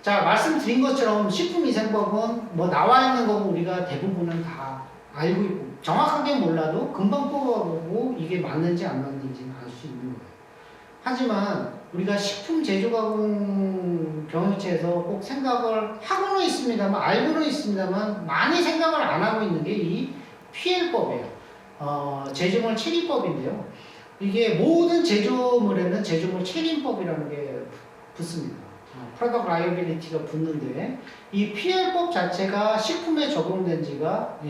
자, 말씀드린 것처럼 식품위생법은 뭐 나와 있는 거고 우리가 대부분은 다 알고 있고 정확하게 몰라도 금방 뽑아보고 이게 맞는지 안 맞는지는 알 수 있는 거예요. 하지만 우리가 식품 제조가공 경영체에서 꼭 생각을 하고는 있습니다만, 알고는 있습니다만 많이 생각을 안 하고 있는 게 이 PL법이에요. 제조물 책임법인데요. 이게 모든 제조물에는 제조물 책임법이라는 게 붙습니다. 프로덕트 라이어빌리티가 붙는데 이 PL법 자체가 식품에 적용된 지가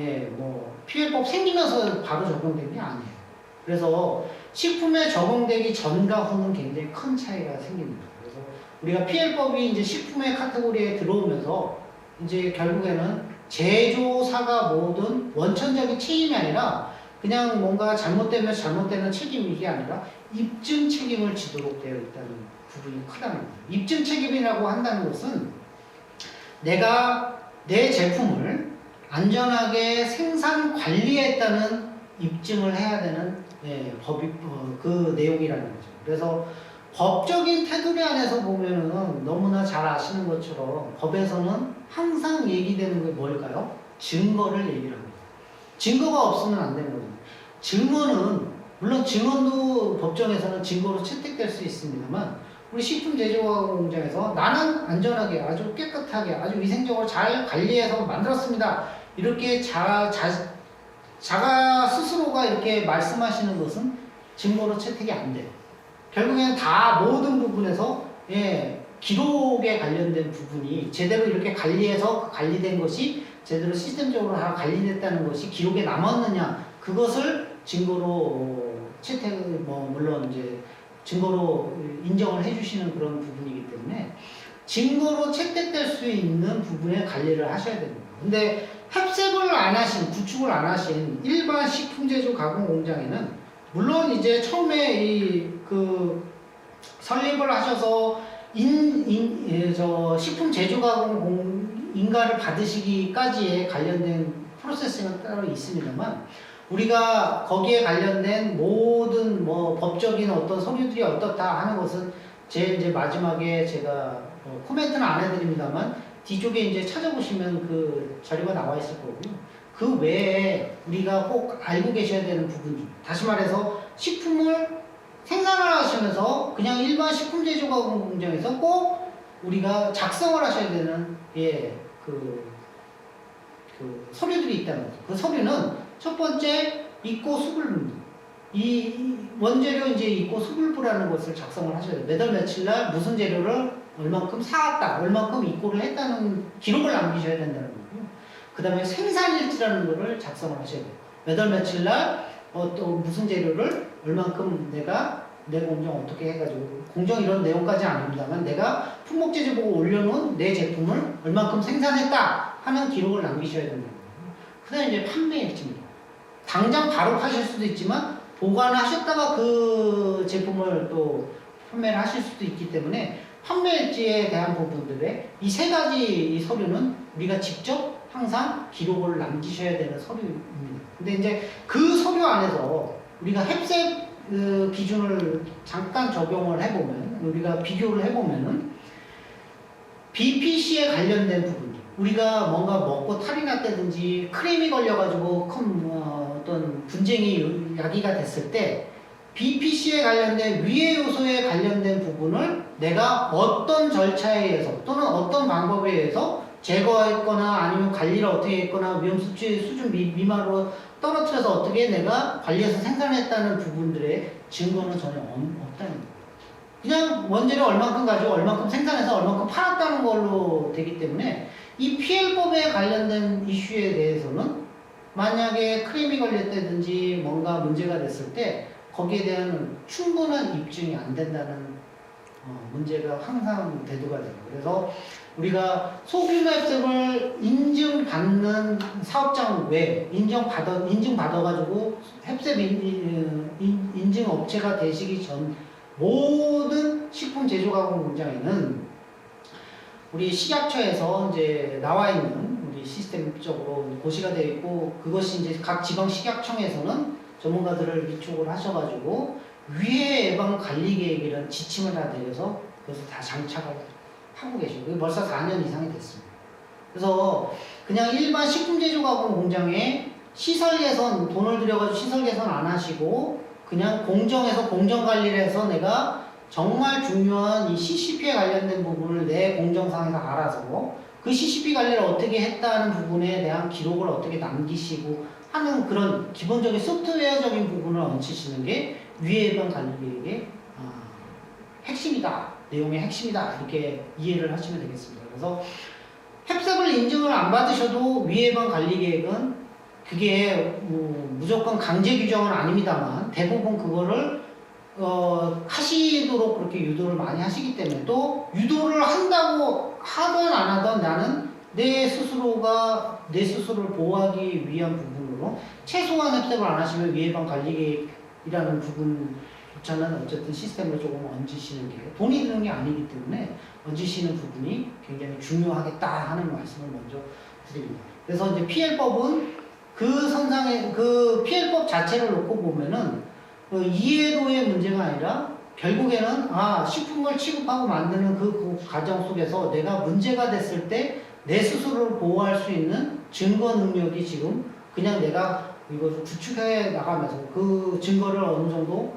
PL법 생기면서 바로 적용된 게 아니에요. 그래서 식품에 적용되기 전과 후는 굉장히 큰 차이가 생깁니다. 그래서 우리가 PL법이 이제 식품의 카테고리에 들어오면서 이제 결국에는 제조사가 모든 원천적인 책임이 아니라 그냥 뭔가 잘못되면 잘못되는 책임 이게 아니라 입증 책임을 지도록 되어 있다는 부분이 크다는 거예요. 입증 책임이라고 한다는 것은 내가 내 제품을 안전하게 생산 관리했다는 입증을 해야 되는 법이 그 내용이라는 거죠. 그래서 법적인 테두리 안에서 보면은 너무나 잘 아시는 것처럼 법에서는 항상 얘기되는 게 뭘까요? 증거를 얘기를 합니다. 증거가 없으면 안 되는 거죠. 증거는 물론 증언도 법정에서는 증거로 채택될 수 있습니다만 우리 식품 제조가공 공장에서 나는 안전하게 아주 깨끗하게 아주 위생적으로 잘 관리해서 만들었습니다. 이렇게 자가 스스로가 이렇게 말씀하시는 것은 증거로 채택이 안 돼요. 결국에는 다 모든 부분에서 기록에 관련된 부분이 제대로 이렇게 관리해서 관리된 것이 제대로 시스템적으로 다 관리됐다는 것이 기록에 남았느냐 그것을 증거로 채택 물론 이제 증거로 인정을 해주시는 그런 부분이기 때문에 증거로 채택될 수 있는 부분에 관리를 하셔야 됩니다. 근데 합셉을 안 하신, 구축을 안 하신 일반 식품제조 가공 공장에는 물론 이제 처음에 설립을 하셔서 식품 제조 가공 인가를 받으시기까지의 관련된 프로세스가 따로 있습니다만 우리가 거기에 관련된 모든 법적인 어떤 서류들이 어떻다 하는 것은 이제 마지막에 제가 코멘트는 안 해드립니다만 뒤쪽에 이제 찾아보시면 그 자료가 나와 있을 거고요. 그 외에 우리가 꼭 알고 계셔야 되는 부분 다시 말해서 식품을 생산을 하시면서 그냥 일반 식품 제조 가공 공장에서 꼭 우리가 작성을 하셔야 되는 서류들이 있다는 거죠. 그 서류는 첫 번째 입고 수불부 이 원재료 이제 입고 수불부라는 것을 작성을 하셔야 돼요. 몇 월 며칠 날 무슨 재료를 얼만큼 사왔다, 얼만큼 입고를 했다는 기록을 남기셔야 된다는 거고요. 그 다음에 생산일지라는 거를 작성을 하셔야 돼요. 몇 월 며칠 날 또 무슨 재료를 얼만큼 내 공정 어떻게 해가지고 공정 이런 내용까지 아닙니다만 내가 품목제재 보고 올려놓은 내 제품을 얼만큼 생산했다 하는 기록을 남기셔야 된다는 거고요. 그 다음에 이제 판매일지입니다. 당장 바로 파실 수도 있지만 보관하셨다가 그 제품을 또 판매를 하실 수도 있기 때문에 판매일지에 대한 부분들에 이 세 가지 이 서류는 우리가 직접 항상 기록을 남기셔야 되는 서류입니다. 근데 이제 그 서류 안에서 우리가 햅셉 기준을 잠깐 적용을 해보면 우리가 비교를 해보면은 BPC에 관련된 부분들 우리가 뭔가 먹고 탈이 났다든지 크림이 걸려가지고 큰 어떤 분쟁이 야기가 됐을 때 BPC에 관련된 위해 요소에 관련된 부분을 내가 어떤 절차에 의해서 또는 어떤 방법에 의해서 제거했거나 아니면 관리를 어떻게 했거나 위험 수준 미만으로 떨어뜨려서 어떻게 내가 관리해서 생산했다는 부분들의 증거는 전혀 없다는 거예요. 그냥 원재료 얼만큼 가지고 얼만큼 생산해서 얼만큼 팔았다는 걸로 되기 때문에 이 PL법에 관련된 이슈에 대해서는 만약에 크림이 걸렸다든지 뭔가 문제가 됐을 때 거기에 대한 충분한 입증이 안 된다는 문제가 항상 대두가 돼요. 그래서 우리가 소규모 햅셉을 인증받는 사업장 외에 인증받아가지고 햅셉 인증 업체가 되시기 전 모든 식품 제조 가공 공장에는 우리 식약처에서 이제 나와 있는 우리 시스템적으로 고시가 되어 있고 그것이 이제 각 지방 식약청에서는 전문가들을 위촉을 하셔가지고 위해 예방 관리 계획이라는 지침을 다 내려서 그것을 다 장착을 하고 계시고 그게 벌써 4년 이상이 됐습니다. 그래서 그냥 일반 식품 제조 가공 공장에 시설 개선 돈을 들여가지고 시설 개선 안 하시고 그냥 공정에서 공정 관리를 해서 내가 정말 중요한 이 CCP에 관련된 부분을 내 공정상에서 알아서 그 CCP 관리를 어떻게 했다는 부분에 대한 기록을 어떻게 남기시고 하는 그런 기본적인 소프트웨어적인 부분을 얹히시는 게 위해예방 관리 계획의 핵심이다. 내용의 핵심이다. 이렇게 이해를 하시면 되겠습니다. 그래서 햅셉을 인증을 안 받으셔도 위해예방 관리 계획은 그게 무조건 강제 규정은 아닙니다만 대부분 그거를 하시도록 그렇게 유도를 많이 하시기 때문에 또 유도를 한다고 하든 안 하든 나는 내 스스로를 보호하기 위한 부분으로 최소한 햅셉을 안 하시면 위해예방 관리 계획이라는 부분조차는 어쨌든 시스템을 조금 얹으시는 게 돈이 드는 게 아니기 때문에 얹으시는 부분이 굉장히 중요하겠다 하는 말씀을 먼저 드립니다. 그래서 이제 PL법은 그 선상에 그 PL법 자체를 놓고 보면은 이해도의 문제가 아니라 결국에는 식품을 취급하고 만드는 그 과정 속에서 내가 문제가 됐을 때 내 스스로를 보호할 수 있는 증거 능력이 지금 그냥 내가 이것을 구축해 나가면서 그 증거를 어느 정도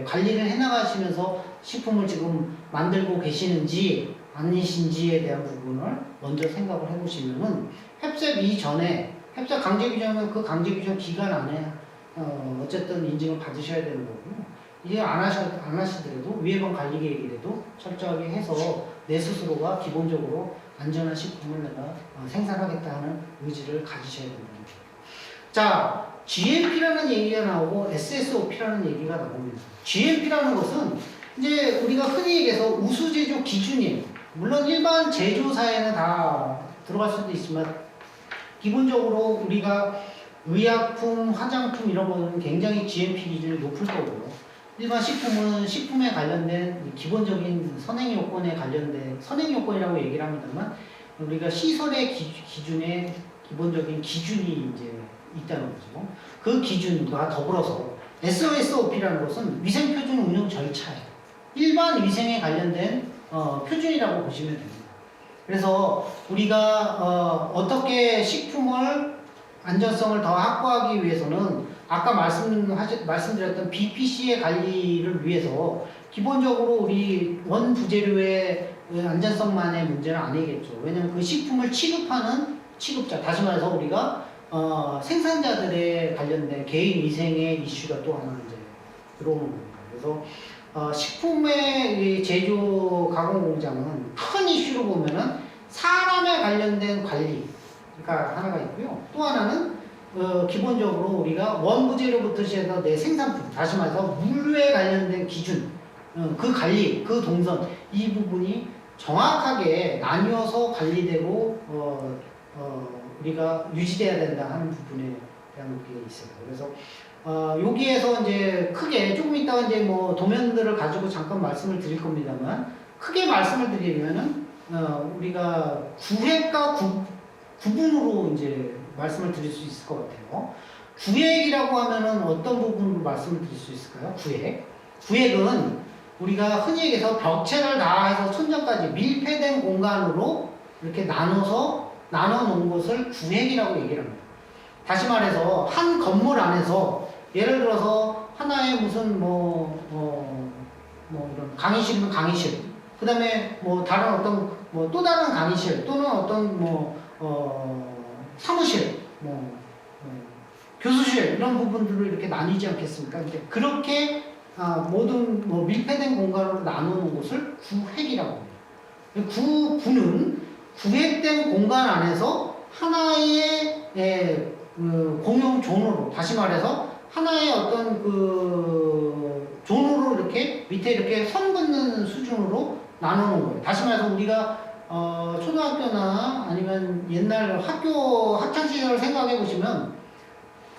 관리를 해 나가시면서 식품을 지금 만들고 계시는지 아니신지에 대한 부분을 먼저 생각을 해보시면은 햅셉 이전에 햅셉 강제 규정은 그 강제 규정 기간 안에 어쨌든 인증을 받으셔야 되는 거고요. 이게 안 하시더라도 위해방 관리 계획이라도 철저하게 해서 내 스스로가 기본적으로 안전한 식품을 내가 생산하겠다 하는 의지를 가지셔야 됩니다. 자, GMP라는 얘기가 나오고 SSOP라는 얘기가 나옵니다. GMP라는 것은 이제 우리가 흔히 얘기해서 우수 제조 기준이에요. 물론 일반 제조사에는 다 들어갈 수도 있지만 기본적으로 우리가 의약품, 화장품 이런 거는 굉장히 GMP 기준이 높을 거고요. 일반 식품은 식품에 관련된 기본적인 선행 요건에 관련된 선행 요건이라고 얘기를 합니다만 우리가 시설의 기준에 기본적인 기준이 이제 있다는 거죠. 그 기준과 더불어서 SOSOP라는 것은 위생표준 운영 절차예요. 일반 위생에 관련된 표준이라고 보시면 됩니다. 그래서 우리가 어떻게 식품을 안전성을 더 확보하기 위해서는 아까 말씀드렸던 BPC의 관리를 위해서 기본적으로 우리 원부재료의 안전성만의 문제는 아니겠죠. 왜냐하면 그 식품을 취급하는 취급자, 다시 말해서 우리가 생산자들에 관련된 개인 위생의 이슈가 또 하나 이제 들어오는 겁니다. 그래서 식품의 제조 가공 공장은 큰 이슈로 보면은 사람에 관련된 관리가 하나가 있고요. 또 하나는 기본적으로 우리가 원부재료부터 시작해서 내 생산품, 다시 말해서 물류에 관련된 기준, 그 관리, 그 동선, 이 부분이 정확하게 나뉘어서 관리되고 우리가 유지돼야 된다 하는 부분에 대한 게 있어요. 그래서 여기에서 이제 크게 조금 이따가 이제 뭐 도면들을 가지고 잠깐 말씀을 드릴 겁니다만 크게 말씀을 드리면은 우리가 구획과 구분으로 이제 말씀을 드릴 수 있을 것 같아요. 구획이라고 하면은 어떤 부분으로 말씀을 드릴 수 있을까요? 구획은 우리가 흔히 얘기해서 벽체를 다 해서 천장까지 밀폐된 공간으로 이렇게 나눠 놓은 것을 구획이라고 얘기를 합니다. 다시 말해서 한 건물 안에서 예를 들어서 하나의 무슨 이런 강의실이면 강의실, 그 다음에 뭐 다른 어떤 또 다른 강의실 또는 어떤 사무실, 교수실 이런 부분들을 이렇게 나뉘지 않겠습니까? 근데 그렇게 모든 밀폐된 공간으로 나누는 곳을 구획이라고 합니다. 구는 구획된 공간 안에서 하나의 공용 존으로, 다시 말해서 하나의 어떤 존으로 이렇게 밑에 이렇게 선 긋는 수준으로 나누는 거예요. 다시 말해서 우리가 초등학교나 아니면 옛날 학교 학창시절을 생각해 보시면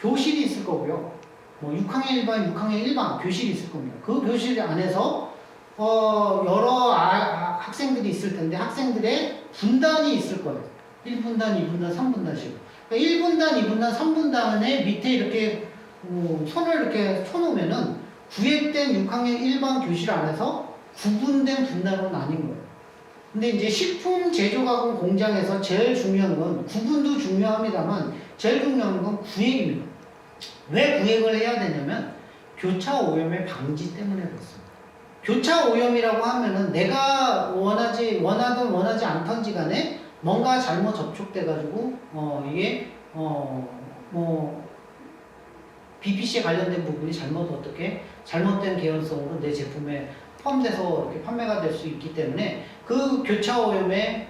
교실이 있을 거고요. 6학년 1반, 6학년 1반 교실이 있을 겁니다. 그 교실 안에서 여러 학생들이 있을 텐데 학생들의 분단이 있을 거예요. 1분단, 2분단, 3분단씩. 그러니까 1분단, 2분단, 3분단에 밑에 이렇게 손을 이렇게 쳐놓으면은 구획된 6학년 1반 교실 안에서 구분된 분단으로 나뉜 거예요. 근데 이제 식품 제조 가공 공장에서 제일 중요한 건 구분도 중요합니다만 제일 중요한 건 구획입니다. 왜 구획을 해야 되냐면 교차 오염의 방지 때문에 그렇습니다. 교차 오염이라고 하면은 내가 원하든 원하지 않던지 간에 뭔가 잘못 접촉돼 가지고 이게 뭐 BPC에 관련된 부분이 잘못된 개연성으로 내 제품에 포함돼서 이렇게 판매가 될 수 있기 때문에 그 교차 오염의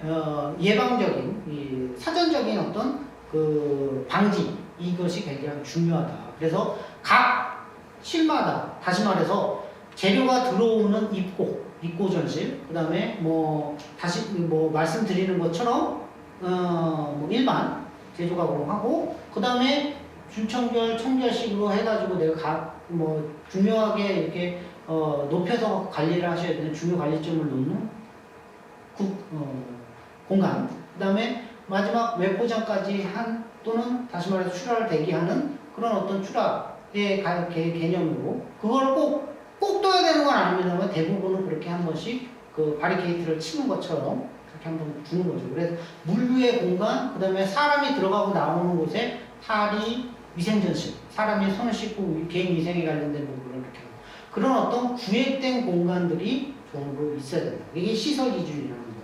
예방적인 사전적인 어떤 그 방지 이것이 굉장히 중요하다. 그래서 각 실마다 다시 말해서 재료가 들어오는 입고 전실 그다음에 다시 말씀드리는 것처럼 뭐 일반 제조 가공하고 그다음에 준청결 청결식으로 해가지고 내가 중요하게 이렇게 높여서 관리를 하셔야 되는 중요 관리점을 놓는 공간. 그 다음에 마지막 외포장까지 또는 다시 말해서 출하를 대기하는 그런 어떤 출하의 개념으로 그걸 꼭 떠야 되는 건 아닙니다만 대부분은 그렇게 한 번씩 그 바리케이트를 치는 것처럼 그렇게 한번 두는 거죠. 그래서 물류의 공간, 그 다음에 사람이 들어가고 나오는 곳에 탈의, 위생전실, 사람이 손을 씻고 개인 위생에 관련된 부분을 이렇게 하고 그런 어떤 구획된 공간들이 전부 있어야 된다. 이게 시설 기준이라는 거예요.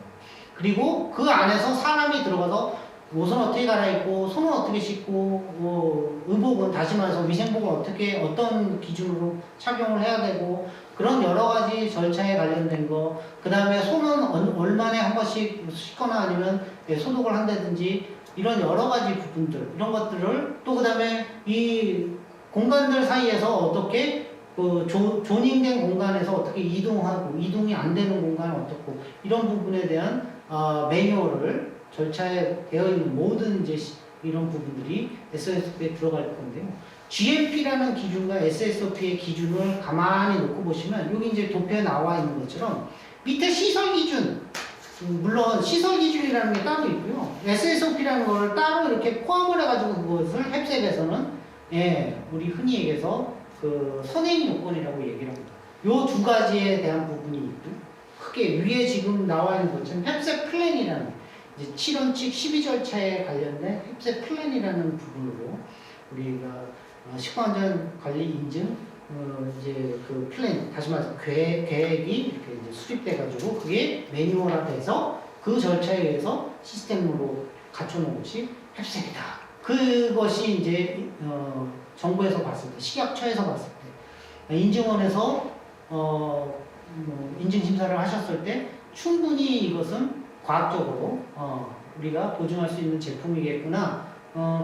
그리고 그 안에서 사람이 들어가서 옷은 어떻게 갈아입고 손은 어떻게 씻고 의복은 다시 말해서 위생복을 어떤 기준으로 착용을 해야 되고 그런 여러 가지 절차에 관련된 거, 그 다음에 손은 얼마에 한 번씩 씻거나 아니면 소독을 한다든지 이런 여러 가지 부분들, 이런 것들을 또 그 다음에 이 공간들 사이에서 어떻게 조닝된 공간에서 어떻게 이동하고 이동이 안 되는 공간은 어떻고 이런 부분에 대한 매뉴얼을 절차에 되어 있는 모든 이런 부분들이 SSOP에 들어갈 건데요. GMP라는 기준과 SSOP의 기준을 가만히 놓고 보시면 여기 이제 도표에 나와 있는 것처럼 밑에 시설 기준 물론 시설 기준이라는 게 따로 있고요. SSOP라는 걸 따로 이렇게 포함을 해가지고 그것을 햅색에서는 우리 흔히 얘기해서 그 선행 요건이라고 얘기를 합니다. 요 두 가지에 대한 부분이 있고 크게 위에 지금 나와 있는 것처럼 햅색 플랜이라는 이제 7원칙 12절차에 관련된 햅색 플랜이라는 부분으로 우리가 식품안전관리 인증 이제 그 플랜 다시 말해서 계획이 이렇게 이제 수립돼가지고 그게 매뉴얼화돼서 그 절차에 의해서 시스템으로 갖춰놓은 것이 햅색이다. 그것이 이제 정부에서 봤을 때, 식약처에서 봤을 때, 인증원에서 인증 심사를 하셨을 때 충분히 이것은 과학적으로 우리가 보증할 수 있는 제품이겠구나.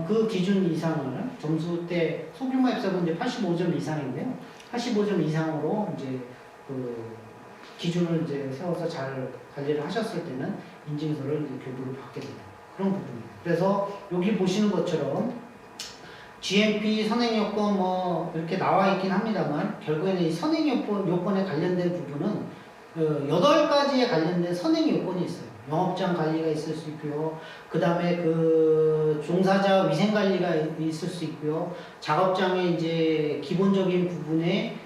그 기준 이상을 점수대 소규모 햅색은 이제 85점 이상인데요. 85점 이상으로 이제 그 기준을 이제 세워서 잘 관리를 하셨을 때는 인증서를 이제 교부를 받게 됩니다. 그런 부분입니다. 그래서 여기 보시는 것처럼 GMP 선행요건 이렇게 나와 있긴 합니다만 결국에는 이 선행요건에 관련된 부분은 8가지에 관련된 선행요건이 있어요. 영업장 관리가 있을 수 있고요. 그 다음에 그 종사자 위생 관리가 있을 수 있고요. 작업장의 이제 기본적인 부분에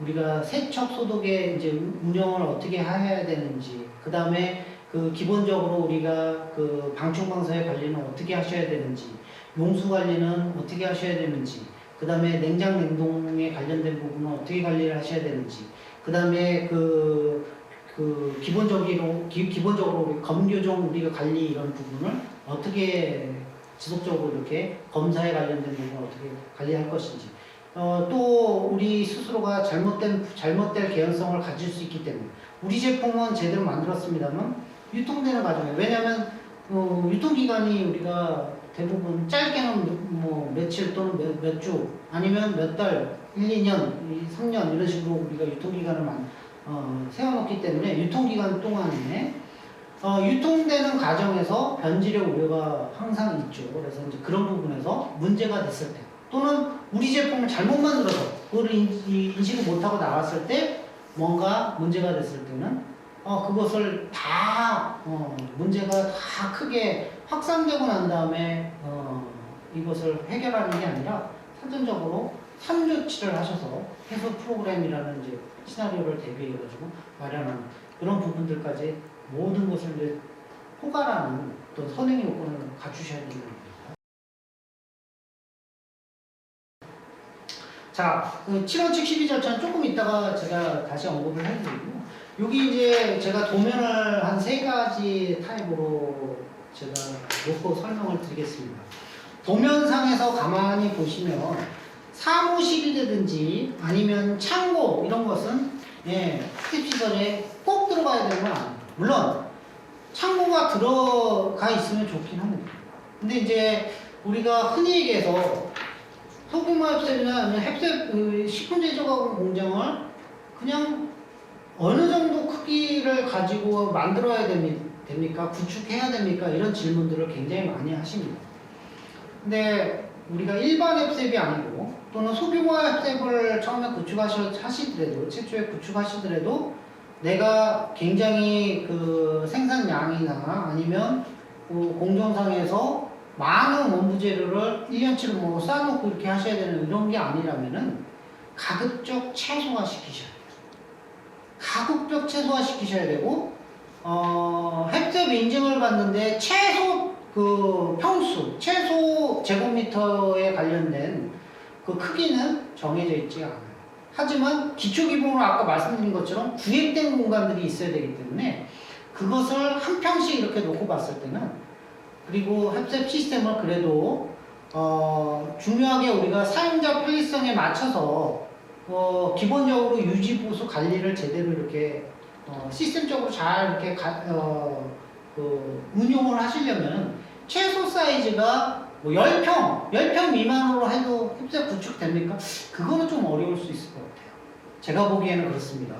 우리가 세척 소독의 이제 운영을 어떻게 해야 되는지, 그 다음에 그 기본적으로 우리가 그 방충망사의 관리는 어떻게 하셔야 되는지, 용수 관리는 어떻게 하셔야 되는지, 그 다음에 냉장 냉동에 관련된 부분은 어떻게 관리를 하셔야 되는지, 그 다음에 기본적으로 우리 검교종 우리가 관리 이런 부분을 어떻게 지속적으로 이렇게 검사에 관련된 부분을 어떻게 관리할 것인지, 또 우리 스스로가 잘못될 개연성을 가질 수 있기 때문에 우리 제품은 제대로 만들었습니다만 유통되는 과정에 왜냐하면 유통기간이 우리가 대부분 짧게는 뭐 며칠 또는 몇 주 아니면 몇 달, 1, 2년, 3년 이런 식으로 우리가 유통기간을 세워놓기 때문에 유통기간 동안에 유통되는 과정에서 변질의 우려가 항상 있죠. 그래서 이제 그런 부분에서 문제가 됐을 때 또는 우리 제품을 잘못 만들어서 그걸 인식을 못하고 나왔을 때 뭔가 문제가 됐을 때는 그것을 다 문제가 다 크게 확산되고 난 다음에 이것을 해결하는 게 아니라 사전적으로 3조치를 하셔서 해소 프로그램이라는 이제 시나리오를 대비해가지고 마련하는 이런 부분들까지 모든 것을 이제 포괄하는 또 선행 요건을 갖추셔야 되는 겁니다. 자, 그 7원칙 12절차는 조금 이따가 제가 다시 언급을 해드리고, 여기 이제 제가 도면을 한 3가지 타입으로 제가 놓고 설명을 드리겠습니다. 도면상에서 가만히 보시면 사무실이라든지 아니면 창고 이런 것은 학습시설에 꼭 들어가야 되는 건 아닙니다. 물론 창고가 들어가 있으면 좋긴 합니다. 근데 이제 우리가 흔히 얘기해서 소규모 햅셉이나 햅셉 식품 제조가공 공장을 그냥 어느 정도 크기를 가지고 만들어야 됩니까? 구축해야 됩니까? 이런 질문들을 굉장히 많이 하십니다. 근데 우리가 일반 햅셉이 아니고 또는 소규모 햅셉을 처음에 구축하시더라도 최초에 구축하시더라도 내가 굉장히 그 생산량이나 아니면 그 공정상에서 많은 원부 재료를 1년치를 뭐 쌓아놓고 이렇게 하셔야 되는 이런 게 아니라면은 가급적 최소화 시키셔야 돼요. 가급적 최소화 시키셔야 되고, 햅셉 인증을 받는데 최소 그 평수, 최소 제곱미터에 관련된 그 크기는 정해져 있지 않아요. 하지만 기초기본으로 아까 말씀드린 것처럼 구획된 공간들이 있어야 되기 때문에 그것을 한 평씩 이렇게 놓고 봤을 때는, 그리고 햅셉 시스템을 그래도 중요하게 우리가 사용자 편리성에 맞춰서 기본적으로 유지 보수 관리를 제대로 이렇게 시스템적으로 잘 이렇게 운용을 하시려면 최소 사이즈가 뭐 10평 미만으로 해도 햅셉 구축됩니까? 그거는 좀 어려울 수 있을 것 같아요. 제가 보기에는 그렇습니다.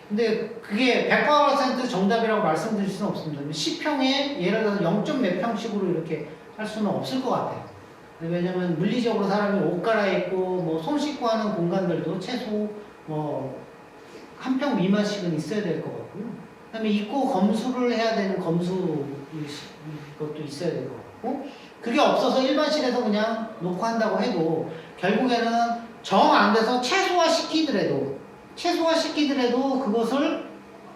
근데 그게 100% 정답이라고 말씀드릴 수는 없습니다. 10평에 예를 들어서 0. 몇 평씩으로 이렇게 할 수는 없을 것 같아요. 왜냐면 물리적으로 사람이 옷 갈아입고 뭐 손 씻고 하는 공간들도 최소 뭐 1평 미만씩은 있어야 될 것 같고요. 그 다음에 입고 검수를 해야 되는 검수 것도 있어야 될 것 같고, 그게 없어서 일반실에서 그냥 놓고 한다고 해도 결국에는 정 안 돼서 최소화 시키더라도 그것을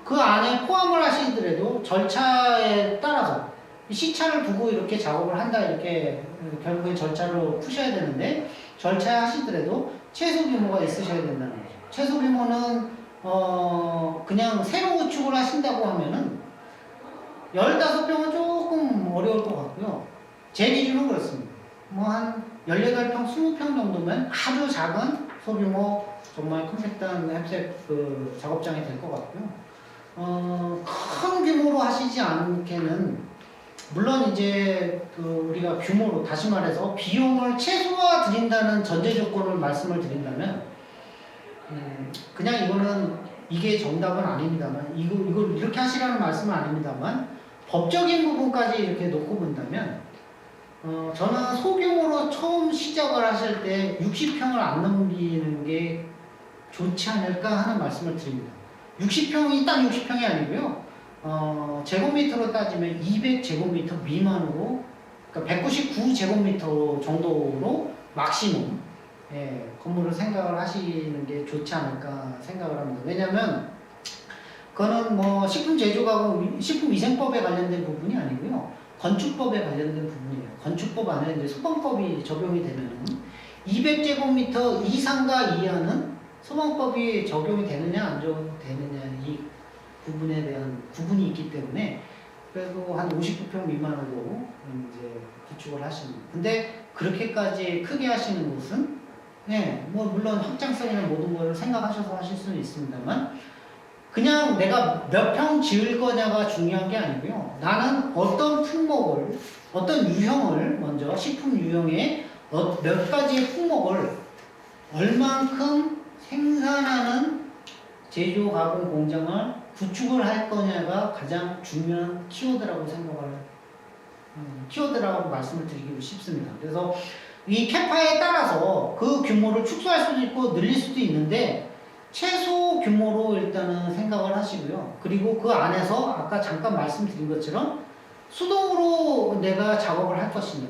그 안에 포함을 하시더라도 절차에 따라서 시차를 두고 이렇게 작업을 한다, 이렇게 결국엔 절차로 푸셔야 되는데, 절차에 하시더라도 최소 규모가 있으셔야 된다는 거죠. 최소 규모는 그냥 새로 구축을 하신다고 하면은 15평은 조금 어려울 것 같고요. 제 기준은 그렇습니다. 뭐 한 18평, 20평 정도면 아주 작은 소규모 정말 컴팩트한 햅셉 그 작업장이 될 것 같고요. 큰 규모로 하시지 않게는, 물론 이제 그 우리가 규모로, 다시 말해서 비용을 최소화 드린다는 전제 조건을 말씀을 드린다면, 그냥 이거는 이게 정답은 아닙니다만, 이걸 이렇게 하시라는 말씀은 아닙니다만, 법적인 부분까지 이렇게 놓고 본다면, 저는 소규모로 처음 시작을 하실 때 60평을 안 넘기는 게 좋지 않을까 하는 말씀을 드립니다. 60평이 딱 60평이 아니고요. 제곱미터로 따지면 200제곱미터 미만으로, 그러니까 199제곱미터 정도로 막시멈 건물을 생각을 하시는 게 좋지 않을까 생각을 합니다. 왜냐하면 그거는 뭐 식품 제조가공, 식품위생법에 관련된 부분이 아니고요. 건축법에 관련된 부분이에요. 건축법 안에 이제 소방법이 적용이 되면은 200제곱미터 이상과 이하는 소방법이 적용이 되느냐 안 적용되느냐, 이 부분에 대한 구분이 있기 때문에 그래도 한 59평 미만으로 이제 구축을 하십니다. 근데 그렇게까지 크게 하시는 곳은 뭐 물론 확장성이나 모든 걸 생각하셔서 하실 수는 있습니다만, 그냥 내가 몇 평 지을 거냐가 중요한 게 아니고요. 나는 어떤 품목을, 어떤 유형을 먼저 식품 유형의 몇 가지의 품목을 얼만큼 생산하는 제조 가공 공장을 구축을 할 거냐가 가장 중요한 키워드라고 키워드라고 말씀을 드리고 싶습니다. 그래서 이 캐파에 따라서 그 규모를 축소할 수도 있고 늘릴 수도 있는데, 최소 규모로 일단은 생각을 하시고요. 그리고 그 안에서 아까 잠깐 말씀드린 것처럼 수동으로 내가 작업을 할 것이냐,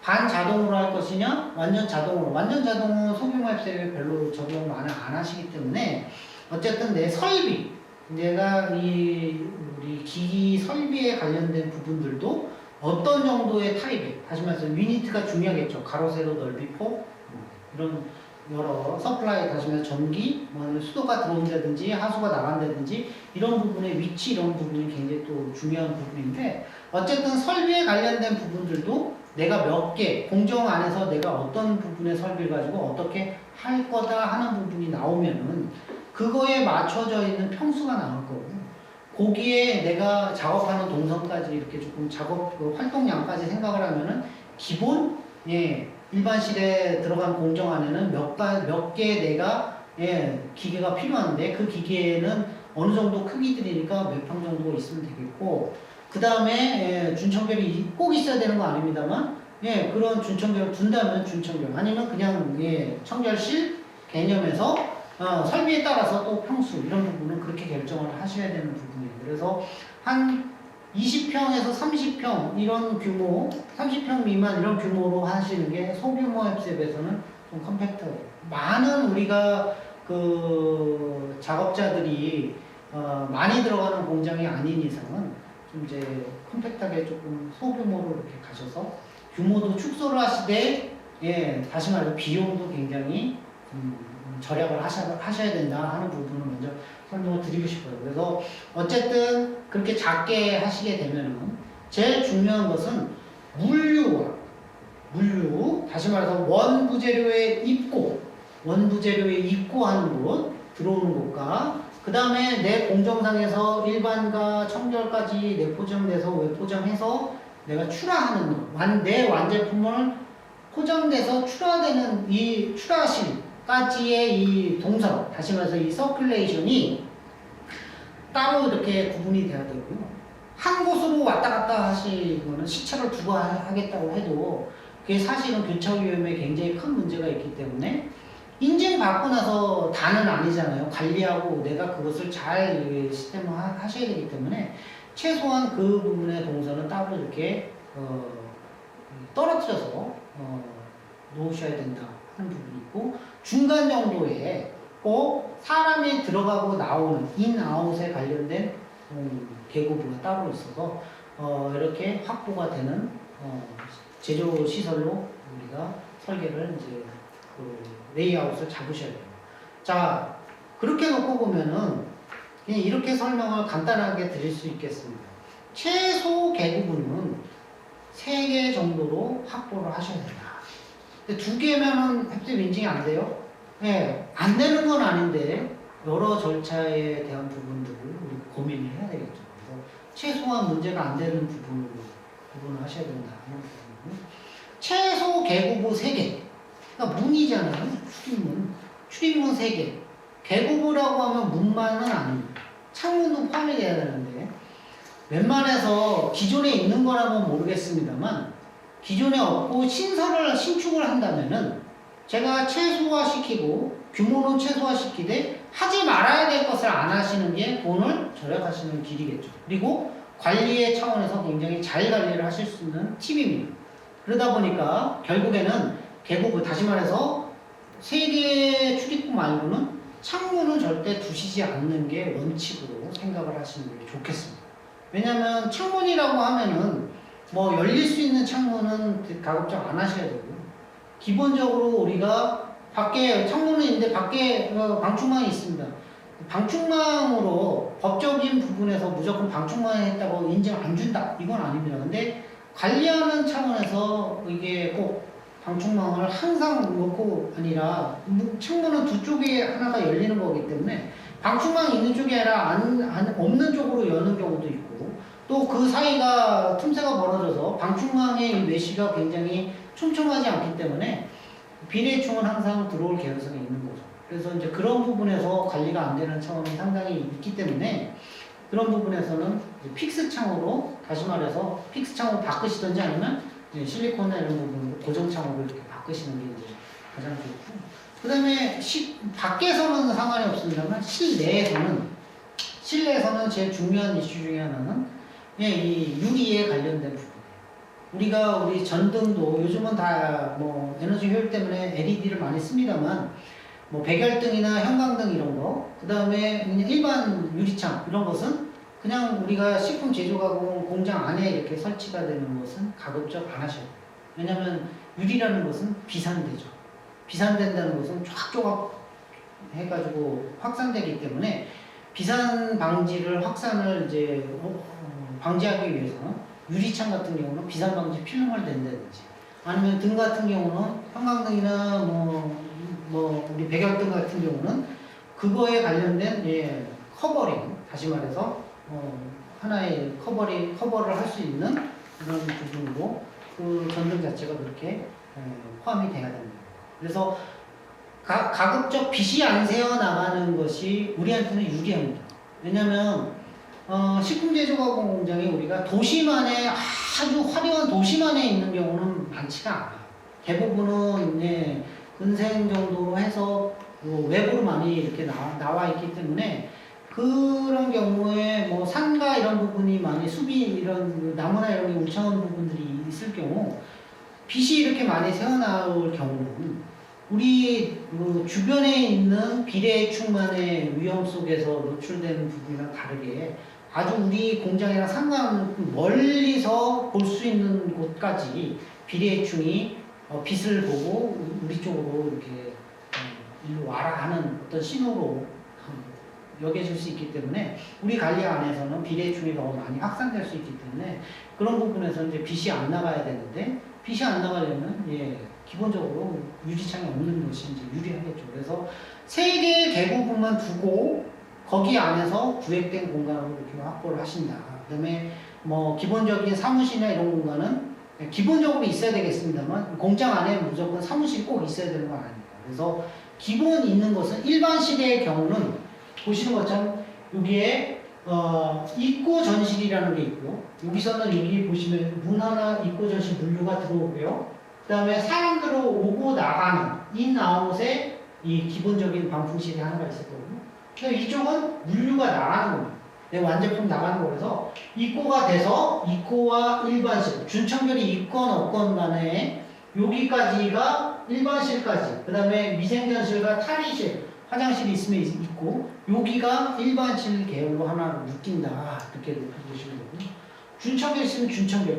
반자동으로 할 것이냐, 완전 자동으로. 완전 자동은 소규모 햅셉에 별로 적용을 안 하시기 때문에 어쨌든 내 설비, 내가 우리 기기 설비에 관련된 부분들도 어떤 정도의 타입에, 다시 말해서 유니트가 중요하겠죠. 가로, 세로, 넓이, 폭, 이런 여러 서플라이, 다시 말해서 전기, 수도가 들어온다든지 하수가 나간다든지 이런 부분의 위치, 이런 부분이 굉장히 또 중요한 부분인데, 어쨌든 설비에 관련된 부분들도 내가 몇 개, 공정 안에서 내가 어떤 부분의 설비를 가지고 어떻게 할 거다 하는 부분이 나오면은 그거에 맞춰져 있는 평수가 나올 거고, 거기에 내가 작업하는 동선까지 이렇게 조금 작업 활동량까지 생각을 하면은 기본, 일반실에 들어간 공정 안에는 몇 개 내가 기계가 필요한데, 그 기계에는 어느 정도 크기들이니까 몇 평 정도 있으면 되겠고, 그 다음에 준청결이 꼭 있어야 되는 거 아닙니다만, 그런 준청결을 둔다면 준청결, 아니면 그냥 청결실 개념에서 설비에 따라서 또 평수, 이런 부분은 그렇게 결정을 하셔야 되는 부분이에요. 그래서 한 20평에서 30평 이런 규모, 30평 미만 이런 규모로 하시는 게 소규모 햅셉에서는 좀 컴팩트해요. 많은 우리가 그 작업자들이 많이 들어가는 공장이 아닌 이상은 좀 이제 컴팩트하게 조금 소규모로 이렇게 가셔서 규모도 축소를 하시되, 다시 말해서 비용도 굉장히 절약을 하셔야 된다 하는 부분을 먼저 설명을 드리고 싶어요. 그래서 어쨌든 그렇게 작게 하시게 되면은 제일 중요한 것은 물류, 다시 말해서 원부재료에 입고하는 곳, 들어오는 곳과, 그 다음에 내 공정상에서 일반과 청결까지 내포장돼서 외포장해서 내가 출하하는 것, 내 완제품을 포장돼서 출하되는 이 출하실까지의 이 동선, 다시 말해서 이 서큘레이션이 따로 이렇게 구분이 돼야 되고요. 한 곳으로 왔다 갔다 하시거나 시차를 두고 하겠다고 해도 그게 사실은 교차 위험에 굉장히 큰 문제가 있기 때문에 인증받고 나서 다는 아니잖아요. 관리하고 내가 그것을 잘 시스템을 하셔야 되기 때문에 최소한 그 부분의 동선은 따로 이렇게 떨어뜨려서 놓으셔야 된다 하는 부분이 있고, 중간 정도에 꼭 사람이 들어가고 나오는 인아웃에 관련된 계급부가 따로 있어서 이렇게 확보가 되는 제조 시설로 우리가 설계를 이제 레이아웃을 잡으셔야 돼요. 자, 그렇게 놓고 보면은 그냥 이렇게 설명을 간단하게 드릴 수 있겠습니다. 최소 계급부는 3개 정도로 확보를 하셔야 된다. 근데 2개면은 햅셉 인증이 안 돼요? 안 되는 건 아닌데 여러 절차에 대한 부분들을 우리 고민을 해야 되겠죠. 그래서 최소한 문제가 안 되는 부분을 하셔야 된다 하는 부분이고, 최소 계급부 3개. 그러니까 문이잖아요. 출입문 3개. 계급부라고 하면 문만은 아닙니다. 창문도 포함이 돼야 되는데, 웬만해서 기존에 있는 거라면 모르겠습니다만 기존에 없고 신축을 한다면은 제가 최소화시키고 규모는 최소화시키되 하지 말아야 될 것을 안 하시는 게 돈을 절약하시는 길이겠죠. 그리고 관리의 차원에서 굉장히 잘 관리를 하실 수 있는 팁입니다. 그러다 보니까 결국에는 계급부, 다시 말해서 3개의 출입구 말고는 창문은 절대 두시지 않는 게 원칙으로 생각을 하시는 게 좋겠습니다. 왜냐면 창문이라고 하면은 뭐 열릴 수 있는 창문은 가급적 안 하셔야 되고요. 기본적으로 우리가 밖에 창문은 있는데 밖에 방충망이 있습니다. 방충망으로 법적인 부분에서 무조건 방충망을 했다고 인정 안 준다, 이건 아닙니다. 근데 관리하는 차원에서 이게 꼭 방충망을 항상 놓고 아니라 창문은 2쪽에 하나가 열리는 거기 때문에 방충망이 있는 쪽이 아니라 없는 쪽으로 여는 경우도 있고, 또 그 사이가 틈새가 벌어져서 방충망의 메쉬가 굉장히 촘촘하지 않기 때문에 비대충은 항상 들어올 개연성이 있는 거죠. 그래서 이제 그런 부분에서 관리가 안 되는 차원이 상당히 있기 때문에 그런 부분에서는 이제 픽스 창으로, 다시 말해서 픽스 창으로 바꾸시든지 아니면 이제 실리콘이나 이런 부분으로 고정 창으로 이렇게 바꾸시는 게 이제 가장 좋고, 그 다음에 밖에서는 상관이 없습니다만 실내에서는 제일 중요한 이슈 중에 하나는 이 유리에 관련된 부분이에요. 우리 전등도 요즘은 다 뭐 에너지 효율 때문에 LED를 많이 씁니다만 뭐 백열등이나 형광등 이런 거, 그 다음에 그냥 일반 유리창 이런 것은 그냥 우리가 식품 제조가공 공장 안에 이렇게 설치가 되는 것은 가급적 안 하셔야 돼요. 왜냐하면 유리라는 것은 비산되죠. 비산된다는 것은 쫙 해가지고 확산되기 때문에 비산 방지를 확산을 이제 방지하기 위해서는 유리창 같은 경우는 비산 방지 필름을 댄다든지 아니면 등 같은 경우는 형광등이나 뭐 우리 백열등 같은 경우는 그거에 관련된 예, 커버링 다시 말해서 하나의 커버를 할 수 있는 그런 부분으로 그 전등 자체가 그렇게 포함이 돼야 됩니다. 그래서 가급적 빛이 안 새어 나가는 것이 우리한테는 유리합니다. 왜냐하면 식품 제조가공 공장이 우리가 도심안에 아주 화려한 도심안에 있는 경우는 많지가 않아요. 대부분은 예, 근생 정도 해서 외부로 많이 이렇게 나와 있기 때문에 그런 경우에 뭐 산과 이런 부분이 많이 숲이 이런 나무나 이런 게 울창한 부분들이 있을 경우 빛이 이렇게 많이 새어나올 경우는 우리 주변에 있는 비례충만의 위험 속에서 노출되는 부분이랑 다르게 아주 우리 공장이랑 상관없는 멀리서 볼 수 있는 곳까지 비례충이 빛을 보고 우리 쪽으로 이렇게 일로 와라 하는 어떤 신호로 여겨질 수 있기 때문에 우리 관리 안에서는 비례충이 너무 많이 확산될 수 있기 때문에 그런 부분에서 이제 빛이 안 나가야 되는데 빛이 안 나가려면 예, 기본적으로 유리창이 없는 것이 이제 유리하겠죠. 그래서 세 개의 개구부만 두고 거기 안에서 구획된 공간으로 이렇게 확보를 하신다. 그다음에 뭐 기본적인 사무실이나 이런 공간은 기본적으로 있어야 되겠습니다만 공장 안에 무조건 사무실 꼭 있어야 되는 건 아닙니다. 그래서 기본 있는 것은 일반실의 경우는 보시는 것처럼 여기에 입구 전실이라는 게 있고 여기서는 여기 보시면 문 하나 입구 전실 물류가 들어오고요. 그 다음에 사람들 오고 나가는 인아웃에 이 기본적인 방풍실이 하나가 있을 거거든요. 근데 이쪽은 물류가 나가는 겁니다. 내 완제품 나가는 거라서 입고가 돼서 입고와 일반실, 준청결이 있건 없건 간에 여기까지가 일반실까지, 그 다음에 미생전실과 탈의실, 화장실이 있으면 있고 여기가 일반실 계열로 하나로 묶인다. 이렇게 보시면 되고요. 준청결 있으면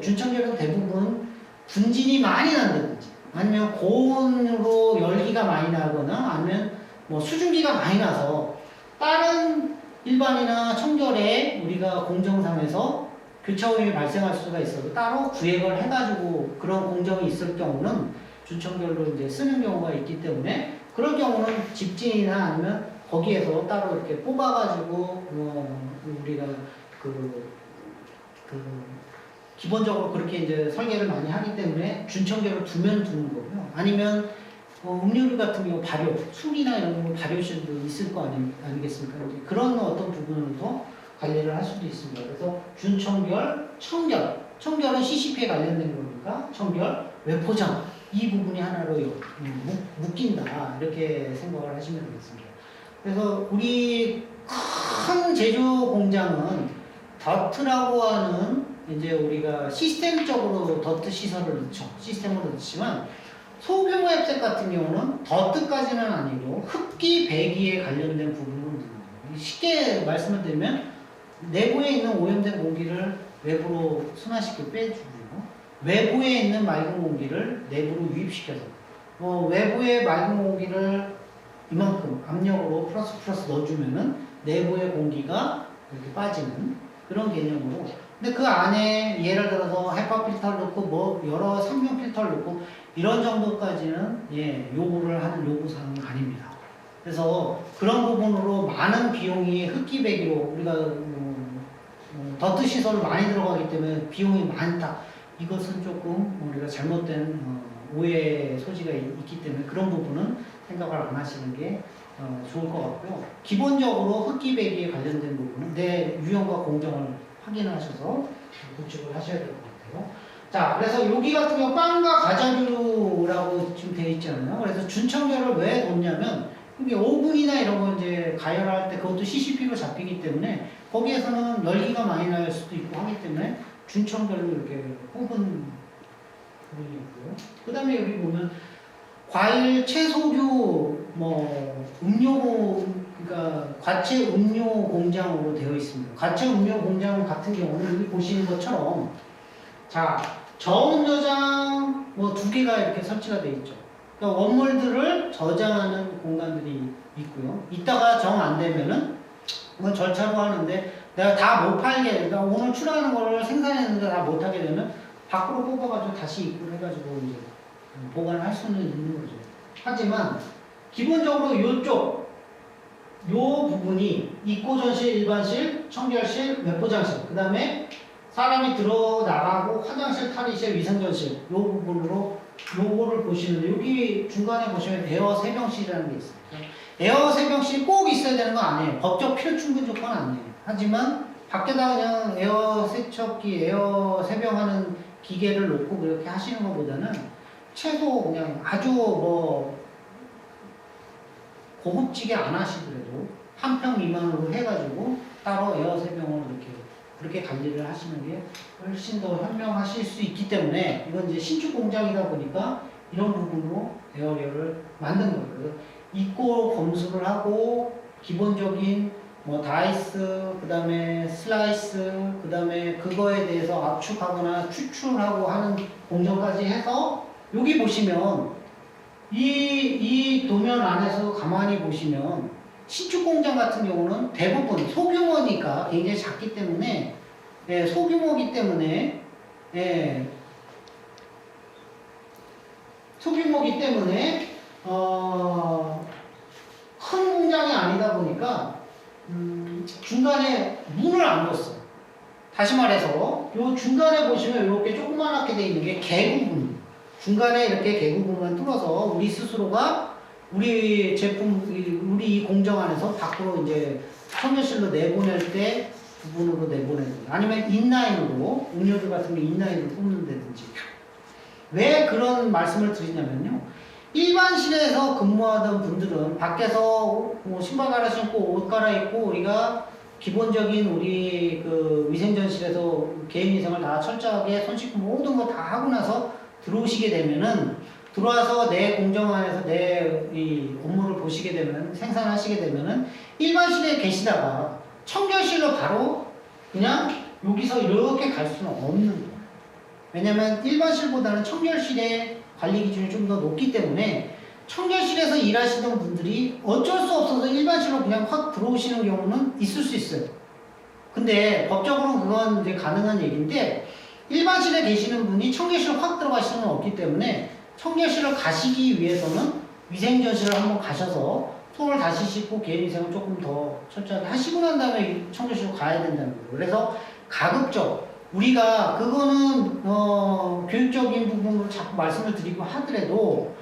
준청결은 대부분 분진이 많이 난다든지 아니면 고온으로 열기가 많이 나거나 아니면 뭐 수증기가 많이 나서 다른 일반이나 청결에 우리가 공정상에서 교차오염이 발생할 수가 있어도 따로 구획을 해가지고 그런 공정이 있을 경우는 준청결로 이제 쓰는 경우가 있기 때문에 그런 경우는 집진이나 아니면 거기에서 따로 이렇게 뽑아가지고 우리가 기본적으로 그렇게 이제 설계를 많이 하기 때문에 준청결을 두면 두는 거고요. 아니면 음료류 같은 경우 발효, 술이나 이런 거 발효실도 있을 거 아니겠습니까? 이제 그런 어떤 부분으로도 관리를 할 수도 있습니다. 그래서 준청결, 청결은 CCP에 관련된 거니까 청결, 외포장 이 부분이 하나로 묶인다 이렇게 생각을 하시면 되겠습니다. 그래서 우리 큰 제조 공장은 더트라고 하는 이제 우리가 시스템적으로 더트 시설을 넣죠. 시스템으로 넣지만 소규모 앱셋 같은 경우는 더트까지는 아니고 흡기, 배기에 관련된 부분을 넣는 거예요. 쉽게 말씀을 드리면 내부에 있는 오염된 공기를 외부로 순환시켜 빼주고요. 외부에 있는 맑은 공기를 내부로 유입시켜서 외부의 맑은 공기를 이만큼 압력으로 플러스 넣어주면은 내부의 공기가 이렇게 빠지는 그런 개념으로. 근데 그 안에 예를 들어서 헤파 필터를 넣고 뭐 여러 상용 필터를 넣고 이런 정도까지는 예, 요구를 하는 요구사항은 아닙니다. 그래서 그런 부분으로 많은 비용이 흡기배기로 우리가 더트 시설을 많이 들어가기 때문에 비용이 많다. 이것은 조금 우리가 잘못된 오해 소지가 있기 때문에 그런 부분은 생각을 안 하시는 게 좋을 것 같고요. 기본적으로 흡기배기에 관련된 부분은 내 유형과 공정을 확인하셔서 구축을 하셔야 될 것 같아요. 자, 그래서 여기 같은 경우 빵과 과자류라고 지금 되어 있잖아요. 그래서 준청결을 왜 뒀냐면 이게 오븐이나 이런 거 이제 가열할 때 그것도 CCP로 잡히기 때문에 거기에서는 열기가 많이 날 수도 있고 하기 때문에 준청결로 이렇게 뽑은 부분이 있고요. 그 다음에 여기 보면 과일, 채소류 그러니까 과체 음료 공장으로 되어 있습니다. 과체 음료 공장 같은 경우는 여기 보시는 것처럼 자, 저온 저장 두 개가 이렇게 설치가 되어 있죠. 그러니까 원물들을 저장하는 공간들이 있고요. 이따가 정 안 되면은 그건 절차로 하는데 내가 다 못 팔게, 그러니까 오늘 출하하는 거를 생산했는데 다 못 하게 되면 밖으로 뽑아가지고 다시 입고를 해가지고 이제 보관을 할 수는 있는 거죠. 하지만 기본적으로 이쪽 요 부분이 입고전실, 일반실, 청결실, 외포장실, 그 다음에 사람이 들어나가고 화장실, 탈의실, 위생전실 요 부분으로 요거를 보시는데 여기 중간에 보시면 에어 세병실이라는 게 있어요. 에어 세병실 꼭 있어야 되는 건 아니에요. 법적 필요 충분 조건 아니에요. 하지만 밖에다 그냥 에어 세척기, 에어 세병하는 기계를 놓고 그렇게 하시는 것보다는 최소 그냥 아주 고급지게 안 하시더라도 한 평 미만으로 해가지고 따로 에어 세병을 그렇게 관리를 하시는 게 훨씬 더 현명하실 수 있기 때문에 이건 이제 신축 공장이다 보니까 이런 부분으로 에어리어를 만든 거예요. 그래서 입고 검수를 하고 기본적인 다이스, 그 다음에 슬라이스, 그 다음에 그거에 대해서 압축하거나 추출하고 하는 공정까지 해서 여기 보시면 이 도면 안에서 가만히 보시면 신축 공장 같은 경우는 대부분 소규모니까 굉장히 작기 때문에 소규모기 때문에 큰 공장이 아니다 보니까 중간에 문을 안 뒀어요. 다시 말해서 요 중간에 보시면 이렇게 조그맣게 돼 있는 게 개구분. 중간에 이렇게 개구분만 뚫어서 우리 스스로가 우리 제품, 우리 이 공정 안에서 밖으로 이제 청결실로 내보낼 때 부분으로 내보내든지 아니면 인라인으로 음료수 같은 거 인라인으로 뽑는다든지. 왜 그런 말씀을 드리냐면요. 일반실에서 근무하던 분들은 밖에서 신발 갈아 신고 옷 갈아입고 우리가 기본적인 우리 그 위생전실에서 개인위생을 다 철저하게 손 씻고 모든 거 다 하고 나서 들어오시게 되면은 들어와서 내 공정 안에서 내 이 업무를 보시게 되면 생산하시게 되면은 일반실에 계시다가 청결실로 바로 그냥 여기서 이렇게 갈 수는 없는 거예요. 왜냐면 일반실보다는 청결실의 관리 기준이 좀 더 높기 때문에 청결실에서 일하시던 분들이 어쩔 수 없어서 일반실로 그냥 확 들어오시는 경우는 있을 수 있어요. 근데 법적으로 그건 이제 가능한 얘기인데 일반실에 계시는 분이 청결실로 확 들어갈 수는 없기 때문에 청결실을 가시기 위해서는 위생전실을 한번 가셔서 손을 다시 씻고 개인위생을 조금 더 철저하게 하시고 난 다음에 청결실로 가야 된다는 거예요. 그래서 가급적 우리가 그거는 교육적인 부분으로 자꾸 말씀을 드리고 하더라도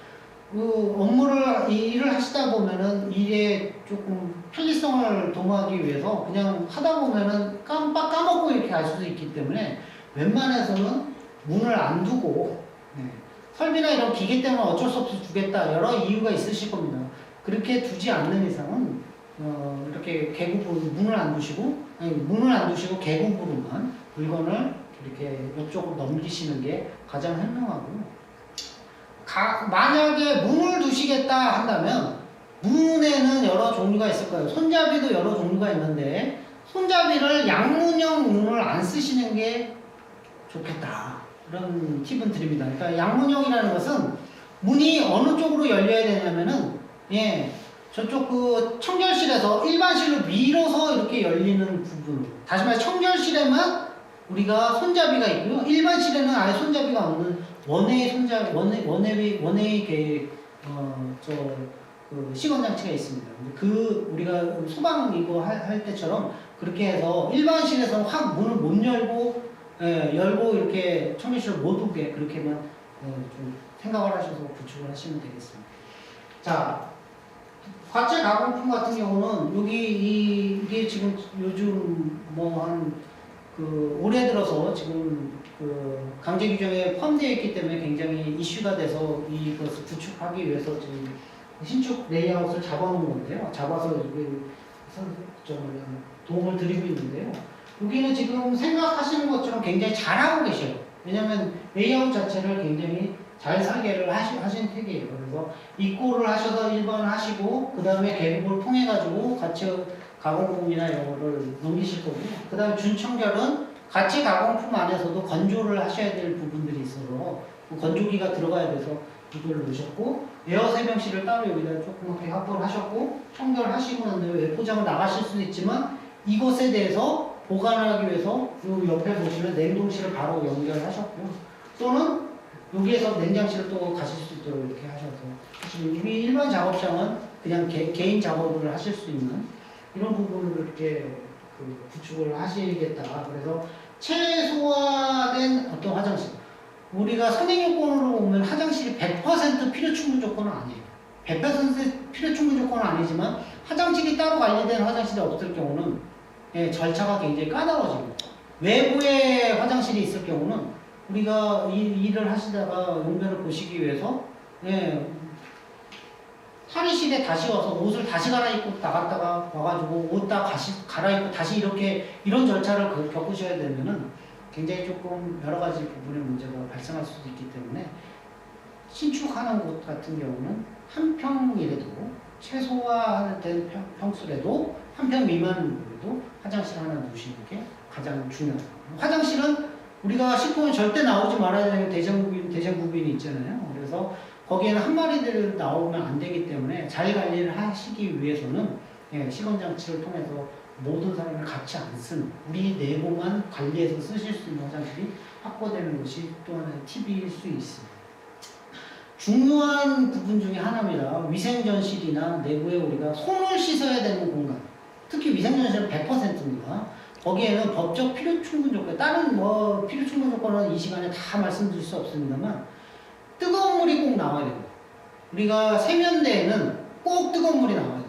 그 업무를 일을 하시다 보면은 일에 조금 편리성을 도모하기 위해서 그냥 하다 보면은 깜빡 까먹고 이렇게 갈 수도 있기 때문에 웬만해서는 문을 안 두고 설비나 이런 기계 때문에 어쩔 수 없이 두겠다 여러 이유가 있으실 겁니다. 그렇게 두지 않는 이상은 이렇게 개구부로 문을 안 두시고 개구부로만 물건을 이렇게 옆쪽으로 넘기시는 게 가장 현명하고요. 만약에 문을 두시겠다 한다면 문에는 여러 종류가 있을 거예요. 손잡이도 여러 종류가 있는데 손잡이를 양문형 문을 안 쓰시는 게 좋겠다. 그런 팁은 드립니다. 그러니까 양문형이라는 것은 문이 어느 쪽으로 열려야 되냐면은 저쪽 그 청결실에서 일반실로 밀어서 이렇게 열리는 부분. 다시 말해 청결실에만 우리가 손잡이가 있고요. 일반실에는 아예 손잡이가 없는 원웨이 손잡이, 원웨이 시건 장치가 있습니다. 우리가 소방 이거 할 때처럼 그렇게 해서 일반실에서는 확 문을 못 열고 열고 이렇게 청결실을 못 오게 그렇게만 좀 생각을 하셔서 구축을 하시면 되겠습니다. 자, 과체 가공품 같은 경우는 이게 지금 요즘 올해 들어서 지금 강제 규정에 포함되어 있기 때문에 굉장히 이슈가 돼서 이것을 구축하기 위해서 지금 신축 레이아웃을 잡아놓은 건데요. 잡아서 도움을 드리고 있는데요. 여기는 지금 생각하시는 것처럼 굉장히 잘하고 계셔요. 왜냐면 레이아웃 자체를 굉장히 잘 설계를 하신 택이에요. 그래서 입고를 하셔서 1번 하시고 그 다음에 계급을 통해 가지고 가치 가공품이나 이거를 넘기실 거고 그 다음에 준청결은 가치 가공품 안에서도 건조를 하셔야 될 부분들이 있어서 그 건조기가 들어가야 돼서 이걸 넣으셨고 에어 세명실을 따로 여기다 조그맣게 확보를 하셨고 청결하시고 난 다음에 외포장을 나가실 수도 있지만 이것에 대해서 보관하기 위해서 요 옆에 보시면 냉동실을 바로 연결하셨고요. 또는 여기에서 냉장실을 또 가실 수 있도록 이렇게 하셔서 지금 우리 일반 작업장은 그냥 개인 작업을 하실 수 있는 이런 부분을 이렇게 구축을 하시겠다. 그래서 최소화된 어떤 화장실 우리가 선행 요건으로 보면 화장실이 100% 필요 충분 조건은 아니에요. 100% 필요 충분 조건은 아니지만 화장실이 따로 관리된 화장실이 없을 경우는 예, 절차가 굉장히 까다로워집니다. 외부에 화장실이 있을 경우는 우리가 일을 하시다가 용변을 보시기 위해서 예, 탈의실에 다시 와서 옷을 다시 갈아입고 나갔다가 와가지고 옷 다 갈아입고 다시 이렇게 이런 절차를 겪으셔야 되면은 굉장히 조금 여러 가지 부분의 문제가 발생할 수도 있기 때문에 신축하는 곳 같은 경우는 한 평이라도 최소화된 평수라도 한 평 미만으로도 화장실 하나 두시는 게 가장 중요하다. 화장실은 우리가 식품에 절대 나오지 말아야 되는 대장구빈이 있잖아요. 그래서 거기에는 한 마리들 나오면 안 되기 때문에 잘 관리를 하시기 위해서는 예, 시건장치를 통해서 모든 사람을 같이 안 쓰는 우리 내부만 관리해서 쓰실 수 있는 화장실이 확보되는 것이 또 하나의 팁일 수 있습니다. 중요한 부분 중에 하나입니다. 위생전실이나 내부에 우리가 손을 씻어야 되는 공간 특히 위생전실은 100%입니다. 거기에는 법적 필요 충분 조건 다른 뭐 필요 충분 조건은 이 시간에 다 말씀드릴 수 없습니다만 뜨거운 물이 꼭 나와야 됩니다. 우리가 세면대에는 꼭 뜨거운 물이 나와야 돼요.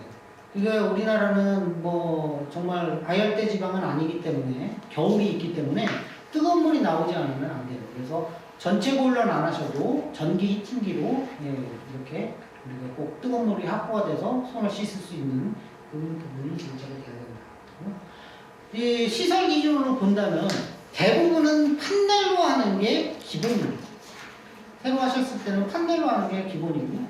이거 우리나라는 뭐 정말 아열대 지방은 아니기 때문에 겨울이 있기 때문에 뜨거운 물이 나오지 않으면 안 돼요. 그래서 전체 보일러는 안 하셔도 전기 히팅기로 예, 이렇게 우리가 꼭 뜨거운 물이 확보가 돼서 손을 씻을 수 있는 그 부분이 장착이 되어야 된다. 이 시설 기준으로 본다면 대부분은 판넬로 하는 게 기본입니다. 새로 하셨을 때는 판넬로 하는 게 기본이고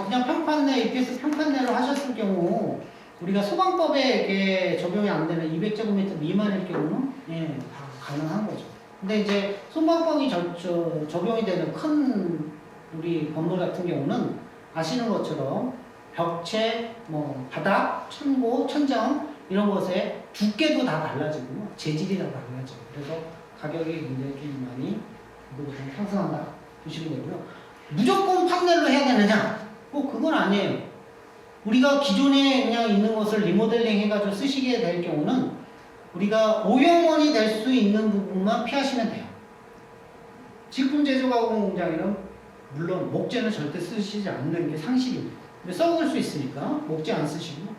그냥 평판넬, EPS 평판넬로 하셨을 경우 우리가 소방법에 이게 적용이 안 되는 200제곱미터 미만일 경우는 예, 다 가능한 거죠. 근데 이제 소방법이 적용이 되는 큰 우리 건물 같은 경우는 아시는 것처럼 벽체, 뭐 바닥, 천고, 천장 이런 것에 두께도 다 달라지고 재질이 다 달라져요. 그래서 가격이 굉장히 좀 많이 좀 상승한다 보시면 되고요. 무조건 판넬로 해야 되느냐? 그건 아니에요. 우리가 기존에 그냥 있는 것을 리모델링 해가지고 쓰시게 될 경우는 우리가 오염원이 될 수 있는 부분만 피하시면 돼요. 식품 제조 가공 공장에는 물론 목재는 절대 쓰시지 않는 게 상식입니다. 근데 썩을 수 있으니까 목재 안 쓰시고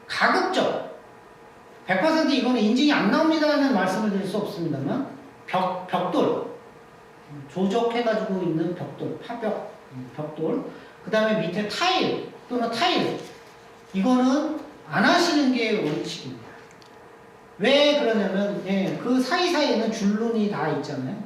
가급적 100% 이거는 인증이 안 나옵니다는 말씀을 드릴 수 없습니다만 벽돌 조적해가지고 있는 벽돌, 파벽, 벽돌 그 다음에 밑에 타일 또는 타일 이거는 안 하시는 게 원칙입니다. 왜 그러냐면 예, 그 사이사이에는 줄눈이 다 있잖아요.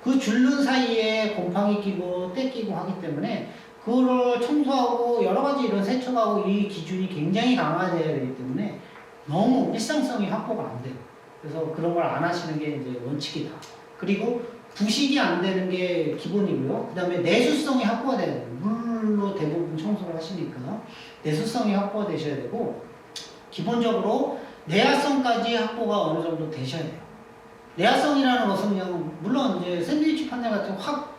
그 줄눈 사이에 곰팡이 끼고 때 끼고 하기 때문에 그거를 청소하고 여러가지 이런 세척하고 이 기준이 굉장히 강화되어야 되기 때문에 너무 일상성이 확보가 안 돼요. 그래서 그런 걸 안 하시는 게 이제 원칙이다. 그리고 부식이 안 되는 게 기본이고요. 그 다음에 내수성이 확보가 돼야 돼요. 물로 대부분 청소를 하시니까 내수성이 확보가 되셔야 되고 기본적으로 내화성까지 확보가 어느 정도 되셔야 돼요. 내화성이라는 것은 그냥 물론 이제 샌드위치 판넬 같은 확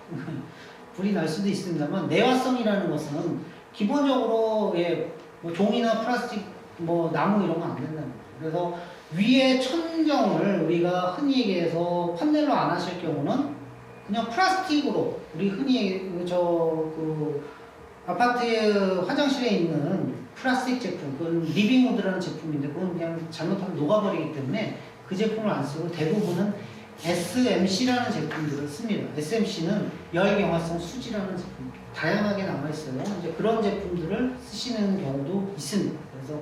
불이 날 수도 있습니다만 내화성이라는 것은 기본적으로 예, 뭐 종이나 플라스틱 뭐 나무 이런 거 안 된다는 거예요. 그래서 위에 천정을 우리가 흔히 얘기해서 판넬로 안 하실 경우는 그냥 플라스틱으로 우리 흔히 그 아파트 화장실에 있는 플라스틱 제품 그건 리빙우드라는 제품인데 그건 그냥 잘못하면 녹아버리기 때문에 그 제품을 안 쓰고 대부분은 SMC라는 제품들을 씁니다. SMC는 열경화성 수지라는 제품 다양하게 나와 있어요. 이제 그런 제품들을 쓰시는 경우도 있습니다. 그래서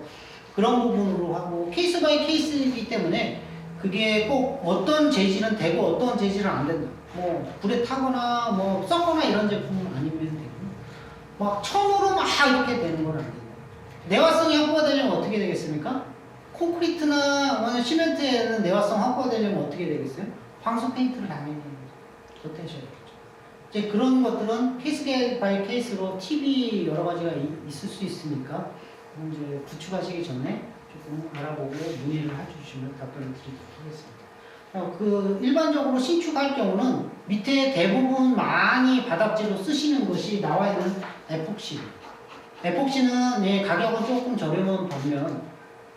그런 부분으로 하고 케이스 바이 케이스이기 때문에 그게 꼭 어떤 재질은 되고 어떤 재질은 안 된다. 뭐 불에 타거나 뭐 썩거나 이런 제품은 아니면 되고 막 천으로 막 이렇게 되는 건 안 된다. 내화성이 확보가 되려면 어떻게 되겠습니까? 콘크리트나 시멘트에는 내화성 확보가 되려면 어떻게 되겠어요? 방수 페인트를 당연히 덧대셔야 되겠죠. 이제 그런 것들은 케이스 바이 케이스로 팁이 여러 가지가 있을 수 있으니까 이제 구축하시기 전에 조금 알아보고 문의를 해주시면 답변을 드리도록 하겠습니다. 그 일반적으로 신축할 경우는 밑에 대부분 많이 바닥재로 쓰시는 것이 나와 있는 에폭시. 에폭시는 예, 가격은 조금 저렴한 반면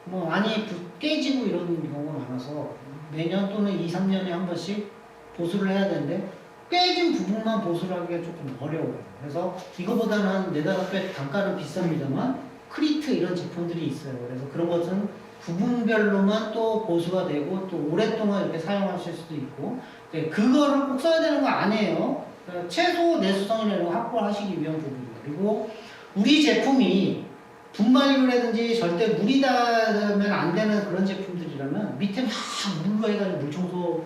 뭐 안이 깨지고 이런 경우가 많아서 매년 또는 2, 3년에 한 번씩 보수를 해야 되는데 깨진 부분만 보수를 하기가 조금 어려워요. 그래서 이거보다는 4~5배 단가는 비쌉니다만 크리트 이런 제품들이 있어요. 그래서 그런 것은 부분별로만 또 보수가 되고 또 오랫동안 이렇게 사용하실 수도 있고 네, 그거를 꼭 써야 되는 거 아니에요. 그러니까 최소 내수성이나 이런 거 확보를 하시기 위한 부분이에요. 그리고 우리 제품이 분말류라든지 절대 물이 닿으면 안 되는 그런 제품들이라면 밑에 막 물로 해가지고 물청소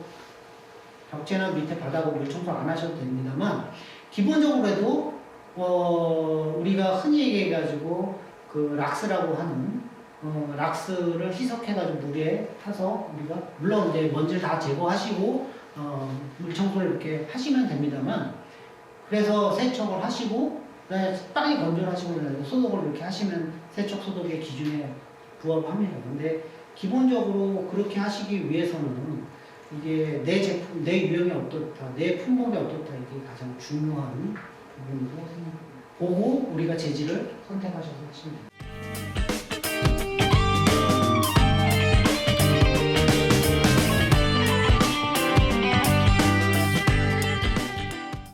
벽체나 밑에 바닥으로 물청소 안 하셔도 됩니다만 기본적으로 해도 우리가 흔히 얘기해가지고 그 락스라고 하는 락스를 희석해가지고 물에 타서 우리가 물론 이제 먼지를 다 제거하시고 물 청소를 이렇게 하시면 됩니다만 그래서 세척을 하시고 빨리 건조를 하시고 소독을 이렇게 하시면 세척 소독의 기준에 부합합니다. 근데 기본적으로 그렇게 하시기 위해서는 이게 내 제품, 내 유형이 어떻다, 내 품목이 어떻다 이게 가장 중요한 부분으로 보고 우리가 재질을 선택하셔서 하시면 됩니다.